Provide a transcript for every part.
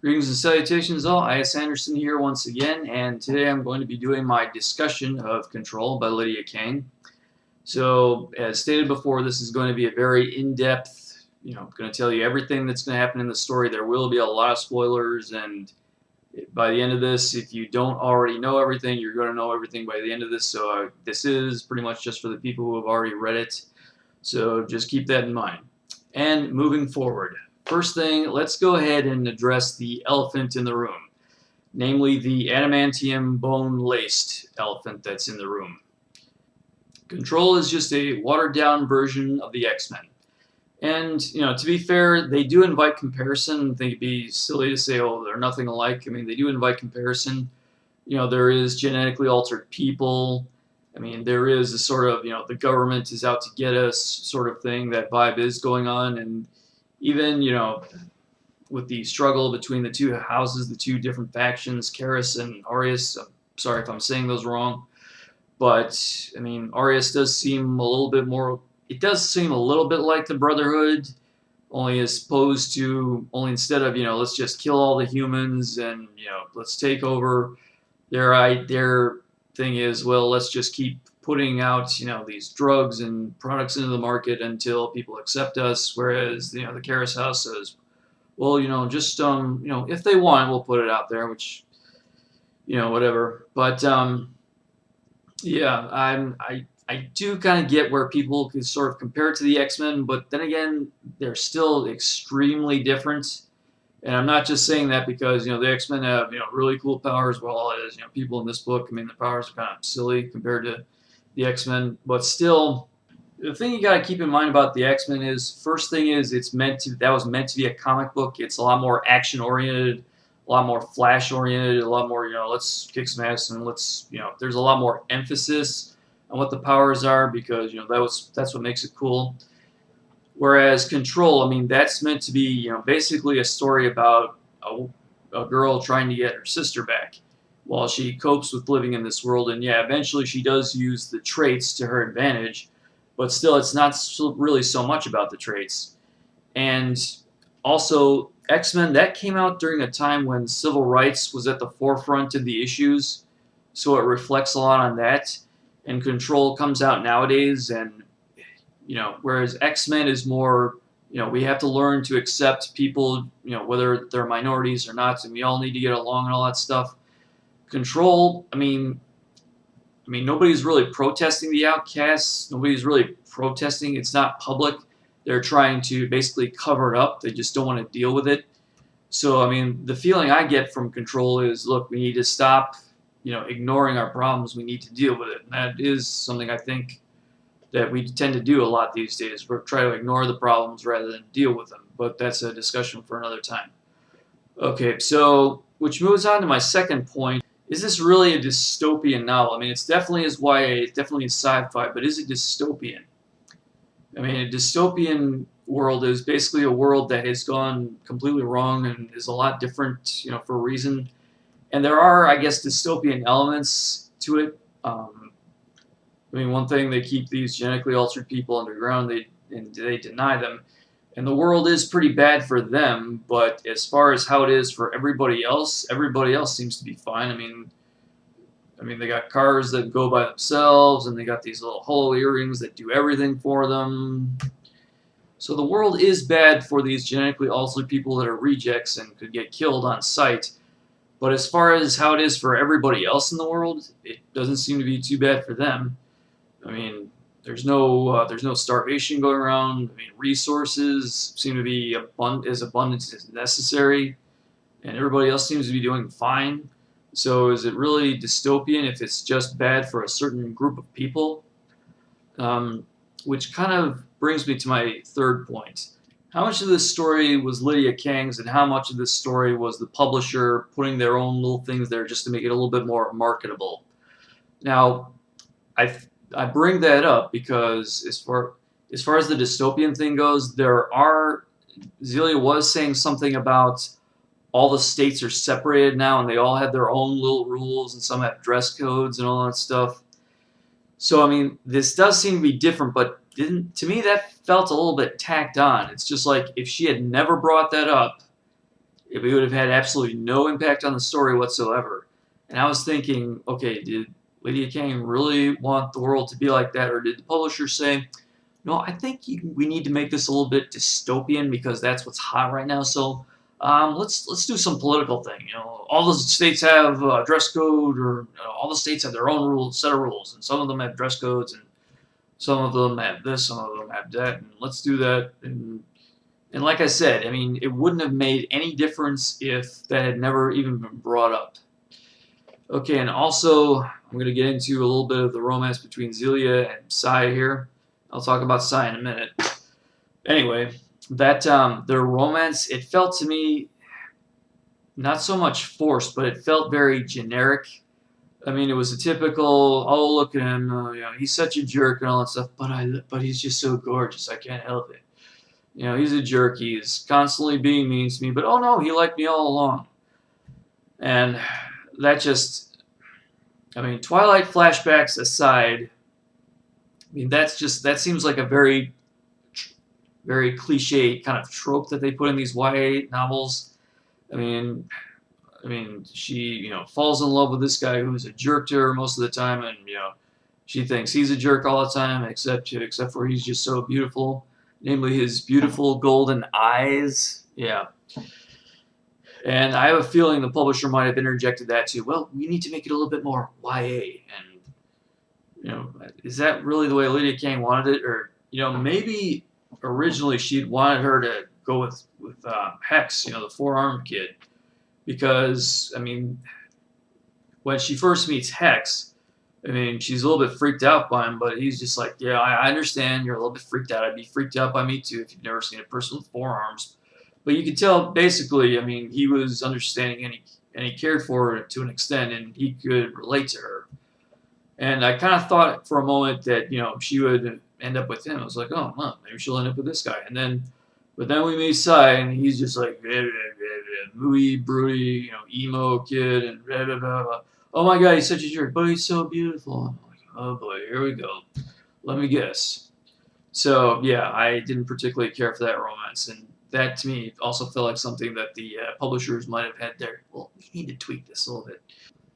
Greetings and salutations all, I.S. Anderson here once again, and today I'm going to be doing my discussion of Control by Lydia Kang. So, as stated before, this is going to be a very in-depth, going to tell you everything that's going to happen in the story. There will be a lot of spoilers, and by the end of this, if you don't already know everything, you're going to know everything by the end of this. So, this is pretty much just for the people who have already read it. So, just keep that in mind. And moving forward. First thing, let's go ahead and address the elephant in the room, namely the adamantium bone-laced elephant that's in the room. Control is just a watered-down version of the X-Men. And, to be fair, they do invite comparison. I think it'd be silly to say, oh, they're nothing alike. I mean, they do invite comparison. There is genetically altered people. I mean, there is a sort of, the government is out to get us sort of thing. That vibe is going on. And even, with the struggle between the two houses, the two different factions, Karis and Arius, I'm sorry if I'm saying those wrong, but, I mean, Arius does seem a little bit more, it does seem a little bit like the Brotherhood, only as opposed to, only instead of, let's just kill all the humans and, let's take over, their thing is, well, let's just keep putting out, these drugs and products into the market until people accept us, whereas, the Karis House says, well, just, if they want, we'll put it out there, which, whatever. But, yeah, I do kind of get where people could sort of compare it to the X-Men, but then again, they're still extremely different. And I'm not just saying that because, the X-Men have, really cool powers, well, as, people in this book, I mean, the powers are kind of silly compared to the X-Men, but still, the thing you got to keep in mind about the X-Men is, first thing is, that was meant to be a comic book. It's a lot more action-oriented, a lot more Flash-oriented, a lot more, let's kick some ass and let's, there's a lot more emphasis on what the powers are because, that's what makes it cool. Whereas Control, I mean, that's meant to be, basically a story about a girl trying to get her sister back while she copes with living in this world. And yeah, eventually she does use the traits to her advantage, but still it's not really so much about the traits. And also, X-Men, that came out during a time when civil rights was at the forefront of the issues, so it reflects a lot on that. And Control comes out nowadays, and whereas X-Men is more, we have to learn to accept people, whether they're minorities or not, and we all need to get along and all that stuff. Control, I mean, nobody's really protesting the outcasts. Nobody's really protesting. It's not public. They're trying to basically cover it up. They just don't want to deal with it. So, I mean, the feeling I get from Control is, look, we need to stop, ignoring our problems. We need to deal with it. And that is something I think that we tend to do a lot these days. We try to ignore the problems rather than deal with them. But that's a discussion for another time. Okay, so, which moves on to my second point. Is this really a dystopian novel? I mean, it definitely is YA, it definitely is sci-fi, but is it dystopian? I mean, a dystopian world is basically a world that has gone completely wrong and is a lot different, for a reason. And there are, I guess, dystopian elements to it. I mean, one thing, they keep these genetically altered people underground, they deny them. And the world is pretty bad for them, but as far as how it is for everybody else seems to be fine. I mean, they got cars that go by themselves, and they got these little hollow earrings that do everything for them. So the world is bad for these genetically altered people that are rejects and could get killed on sight. But as far as how it is for everybody else in the world, it doesn't seem to be too bad for them. I mean, there's no starvation going around. I mean, resources seem to be as abundant as necessary, and everybody else seems to be doing fine. So is it really dystopian if it's just bad for a certain group of people? Which kind of brings me to my third point. How much of this story was Lydia Kang's, and how much of this story was the publisher putting their own little things there just to make it a little bit more marketable? Now, I bring that up because as far as the dystopian thing goes, Zelia was saying something about all the states are separated now and they all have their own little rules and some have dress codes and all that stuff. So, I mean, this does seem to be different, but to me that felt a little bit tacked on. It's just like if she had never brought that up, it would have had absolutely no impact on the story whatsoever. And I was thinking, okay, did Lydia Kang really want the world to be like that, or did the publisher say, no, I think we need to make this a little bit dystopian because that's what's hot right now. So let's do some political thing. You know, all the states have dress code, or all the states have their own rules, set of rules, and some of them have dress codes, and some of them have this, some of them have that, and let's do that. And like I said, I mean, it wouldn't have made any difference if that had never even been brought up. Okay, and also I'm going to get into a little bit of the romance between Zelia and Sai here. I'll talk about Sai in a minute. Anyway, that their romance, it felt to me not so much forced, but it felt very generic. I mean, it was a typical, oh, look at him, you know, he's such a jerk and all that stuff, but he's just so gorgeous, I can't help it. You know, he's a jerk, he's constantly being mean to me, but oh no, he liked me all along. And that just, I mean, Twilight flashbacks aside, I mean, that seems like a very cliche kind of trope that they put in these YA novels. I mean, she, you know, falls in love with this guy who's a jerk to her most of the time, and you know, she thinks he's a jerk all the time, except for he's just so beautiful, namely his beautiful golden eyes. Yeah. And I have a feeling the publisher might have interjected that too. Well, we need to make it a little bit more YA, and you know, is that really the way Lydia Kang wanted it, or you know, maybe originally she'd wanted her to go with Hex, you know, the four-armed kid. Because, I mean, when she first meets Hex, I mean, she's a little bit freaked out by him, but he's just like, yeah, I understand you're a little bit freaked out. I'd be freaked out by me too if you've never seen a person with four arms. But you could tell, basically, I mean, he was understanding and he cared for her to an extent, and he could relate to her. And I kind of thought for a moment that, you know, she would end up with him. I was like, oh, well, maybe she'll end up with this guy. But then we meet Sai, and he's just like, mooey, broody, you know, emo kid, and blah, blah, blah, blah. Oh my god, he's such a jerk, but he's so beautiful. I'm like, oh boy, here we go. Let me guess. So, yeah, I didn't particularly care for that romance, and that, to me, also felt like something that the publishers might have had there. Well, we need to tweak this a little bit.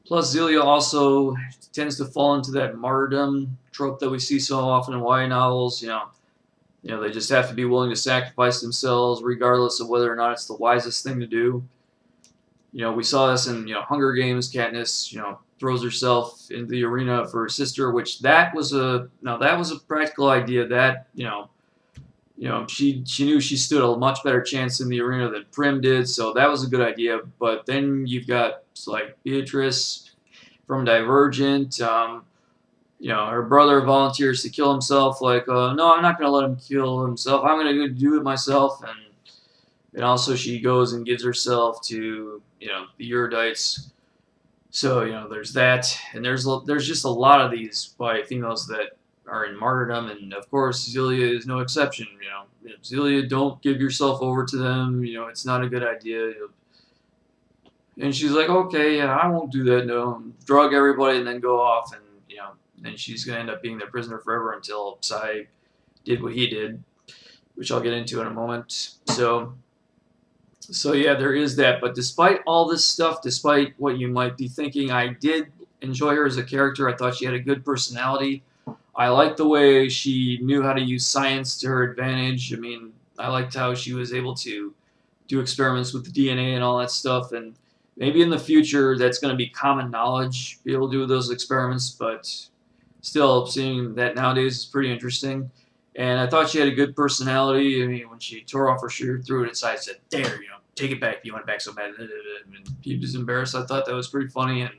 Plus, Zelia also tends to fall into that martyrdom trope that we see so often in YA novels, you know, they just have to be willing to sacrifice themselves regardless of whether or not it's the wisest thing to do. You know, we saw this in, you know, Hunger Games. Katniss, you know, throws herself into the arena for her sister, which that was a practical idea. That, you know, she knew she stood a much better chance in the arena than Prim did, so that was a good idea. But then you've got like Beatrice from Divergent. You know, her brother volunteers to kill himself. Like, no, I'm not going to let him kill himself. I'm going to do it myself. And also she goes and gives herself to, you know, the Erudites. So, you know, there's that. And there's just a lot of these YA females that are in martyrdom. And, of course, Zelia is no exception. You know, Zelia, don't give yourself over to them. You know, it's not a good idea. And she's like, okay, yeah, I won't do that. No, drug everybody and then go off, and, you know, and she's going to end up being their prisoner forever until Sai did what he did, which I'll get into in a moment. So yeah, there is that. But despite all this stuff, despite what you might be thinking, I did enjoy her as a character. I thought she had a good personality. I liked the way she knew how to use science to her advantage. I mean, I liked how she was able to do experiments with the DNA and all that stuff. And maybe in the future that's going to be common knowledge, be able to do those experiments, but still, seeing that nowadays is pretty interesting. And I thought she had a good personality. I mean, when she tore off her shirt, threw it aside, said, there, you know, take it back. You want it back so bad. And he was embarrassed. I thought that was pretty funny. And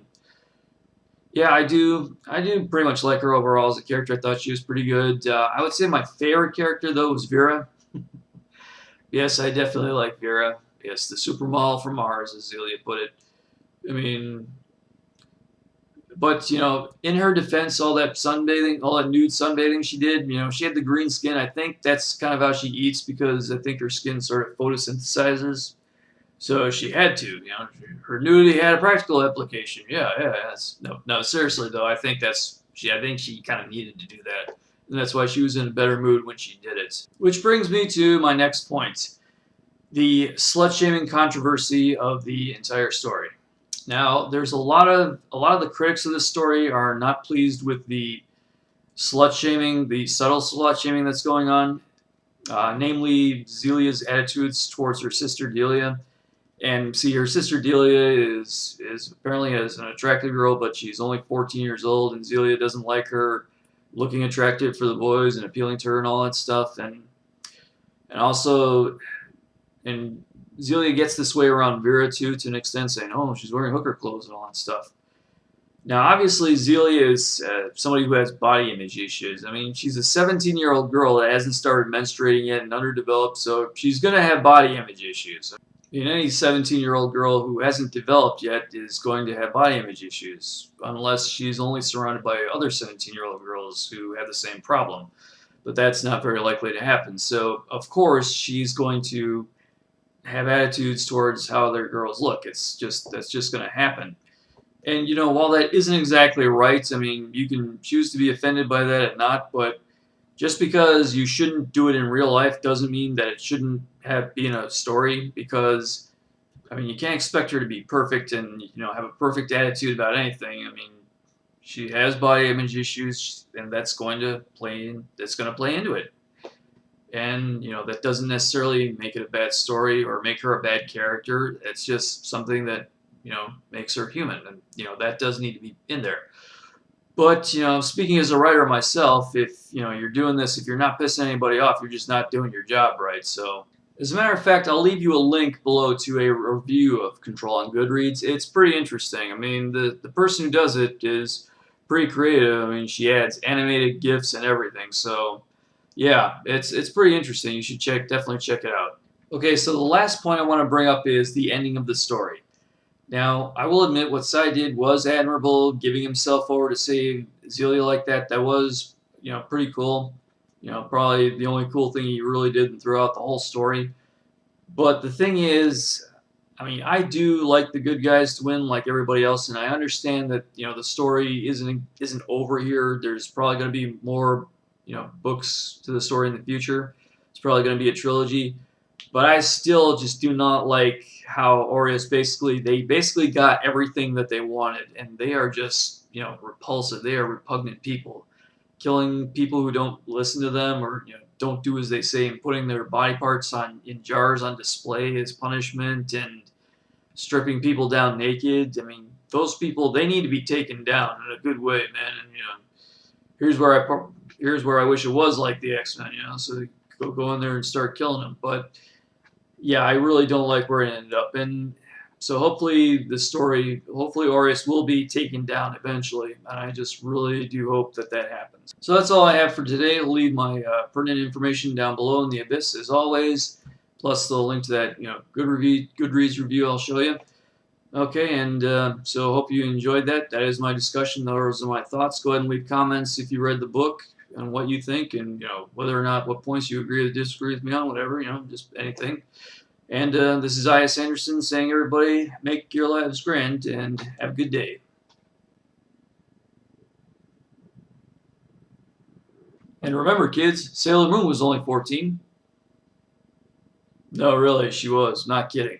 yeah, I do pretty much like her overall as a character. I thought she was pretty good. I would say my favorite character, though, was Vera. Yes, I definitely like Vera. Yes, the supermodel from Mars, as Zelia put it. I mean, but, you know, in her defense, all that sunbathing, all that nude sunbathing she did, you know, she had the green skin. I think that's kind of how she eats, because I think her skin sort of photosynthesizes. So she had to, you know, her nudity had a practical application. Yeah, that's, no, seriously though, I think she kind of needed to do that. And that's why she was in a better mood when she did it. Which brings me to my next point. the slut-shaming controversy of the entire story. Now, there's a lot of the critics of this story are not pleased with the slut-shaming, the subtle slut-shaming that's going on, namely Zelia's attitudes towards her sister Delia. And see, her sister Delia is apparently is an attractive girl, but she's only 14 years old, and Zelia doesn't like her looking attractive for the boys and appealing to her and all that stuff. And also, and Zelia gets this way around Vera too, to an extent, saying, "Oh, she's wearing hooker clothes and all that stuff." Now, obviously, Zelia is somebody who has body image issues. I mean, she's a 17-year-old girl that hasn't started menstruating yet and underdeveloped, so she's going to have body image issues. And any 17-year-old girl who hasn't developed yet is going to have body image issues, unless she's only surrounded by other 17-year-old girls who have the same problem. But that's not very likely to happen. So, of course, she's going to have attitudes towards how other girls look. That's just going to happen. And, while that isn't exactly right, I mean, you can choose to be offended by that or not, but just because you shouldn't do it in real life doesn't mean that it shouldn't be in a story, because, I mean, you can't expect her to be perfect and, have a perfect attitude about anything. I mean, she has body image issues, and that's going to play into it. And, that doesn't necessarily make it a bad story or make her a bad character. It's just something that, makes her human, and, that does need to be in there. But, speaking as a writer myself, if, you're doing this, if you're not pissing anybody off, you're just not doing your job right. So, as a matter of fact, I'll leave you a link below to a review of Control on Goodreads. It's pretty interesting. I mean, the person who does it is pretty creative. I mean, she adds animated GIFs and everything. So, yeah, it's pretty interesting. You should definitely check it out. Okay, so the last point I want to bring up is the ending of the story. Now, I will admit what Sai did was admirable, giving himself over to save Zelia like that. That was, pretty cool. Probably the only cool thing he really did throughout the whole story. But the thing is, I mean, I do like the good guys to win like everybody else, and I understand that, the story isn't over here. There's probably going to be more, books to the story in the future. It's probably going to be a trilogy. But I still just do not like how Aureus basically got everything that they wanted, and they are just, repulsive. They are repugnant people, killing people who don't listen to them or, don't do as they say, and putting their body parts in jars on display as punishment, and stripping people down naked. I mean, those people, they need to be taken down in a good way, man. And, here's where I wish it was like the X-Men, so they go in there and start killing them. But yeah, I really don't like where it ended up. And so hopefully Aureus will be taken down eventually. And I just really do hope that happens. So that's all I have for today. I'll leave my pertinent information down below in the abyss as always, plus the link to that Goodreads review I'll show you. Okay, and so hope you enjoyed that. That is my discussion. Those are my thoughts. Go ahead and leave comments if you read the book and what you think, and whether or not what points you agree or disagree with me on, whatever, just anything. And this is I.S. Anderson saying, everybody, make your lives grand and have a good day. And remember, kids, Sailor Moon was only 14. No, really, she was. Not kidding.